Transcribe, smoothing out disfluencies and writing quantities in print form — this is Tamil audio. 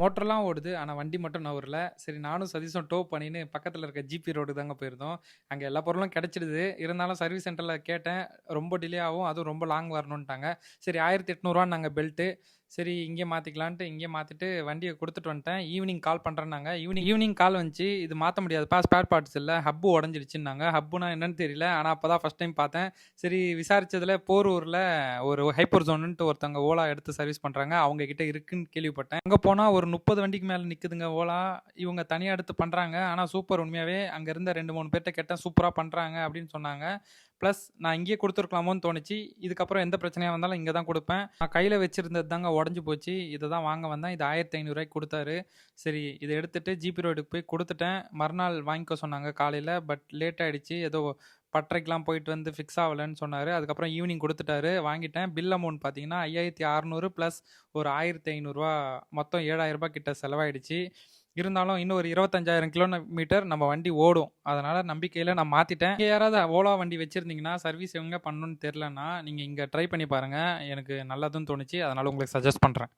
மோட்டர்லாம் ஓடுது. ஆனா வண்டி மட்டும் நவுரல. சரி நானும் சதீஷும் டோ பண்ணின்னு பக்கத்துல இருக்க ஜிபி ரோடுக்கு தாங்க போயிருந்தோம். அங்க எல்லா பொருளும் கிடைச்சிடுது. இருந்தாலும் சர்வீஸ் சென்டர்ல கேட்டேன். ரொம்ப டிலே ஆகும். அதுவும் ரொம்ப லாங் வரணுன்ட்டாங்க. சரி ரூ. 1800 பெல்ட்டு. சரி இங்கேயே மாத்திக்கலான்ட்டு இங்கேயே மாத்திட்டு வண்டிய குடுத்துட்டு வந்துட்டேன். ஈவினிங் கால் பண்றேன்னாங்க. ஈவினிங் கால் வந்துச்சு. இது மாத்த முடியாதுப்பா ஸ்பேர் பார்ட்ஸ் இல்ல. ஹப் உடைஞ்சிடுச்சுன்னாங்க. ஹப்புனா என்னன்னு தெரியல. ஆனா அப்பதான் ஃபர்ஸ்ட் டைம் பார்த்தேன். சரி விசாரிச்சதுல போரூர்ல ஒரு ஹைப்பர் ஜோனுன்ட்டு ஒருத்தவங்க ஓலா எடுத்து சர்வீஸ் பண்றாங்க. அவங்க கிட்ட இருக்குன்னு கேள்விப்பட்டேன். அங்க போனா ஒரு 30 வண்டிக்கு மேல நிக்குதுங்க ஓலா. இவங்க தனியா எடுத்து பண்றாங்க. ஆனா சூப்பர் உண்மையாவே. அங்க இருந்த 2, 3 பேர்ட்ட கேட்டேன். சூப்பரா பண்றாங்க அப்படின்னு சொன்னாங்க. ப்ளஸ் நான் இங்கேயே குடுத்துருக்கலாமோன்னு தோணுச்சு. இதுக்கப்புறம் எந்த பிரச்சனையா வந்தாலும் இங்க தான் குடுப்பேன். நான் கையில வச்சிருந்தது தாங்க உடைஞ்சு போச்சு. இத தான் வாங்க வந்தேன். இது ரூ. 1500 குடுத்தாரு. சரி இத எடுத்துட்டு ஜிபி ரோடுக்கு போய் குடுத்துட்டேன். மறுநாள் வாங்கிக்க சொன்னாங்க காலையில. பட் லேட் ஆயிடுச்சு. ஏதோ பட்டறைக்கெல்லாம் போயிட்டு வந்து ஃபிக்ஸ் ஆகலன்னு சொன்னாரு. அதுக்கப்புறம் ஈவினிங் குடுத்துட்டாரு. வாங்கிட்டேன். பில் அமௌண்ட் பார்த்தீங்கன்னா, 5600 பிளஸ் ஒரு ரூ. 1500 மொத்தம் ரூ. 7000 கிட்ட செலவாயிடுச்சு. இருந்தாலும் இன்னும் ஒரு 25,000 கிலோமீட்டர் நம்ம வண்டி ஓடும். அதனால நம்பிக்கையில நான் மாத்திட்டேன். நீங்க யாராவது ஓலா வண்டி வச்சிருந்தீங்கன்னா, சர்வீஸ் எங்க பண்ணணும்னு தெரியலன்னா, நீங்க இங்க ட்ரை பண்ணி பாருங்க. எனக்கு நல்லதுன்னு தோணுச்சு. அதனால உங்களுக்கு சஜெஸ்ட் பண்றேன்.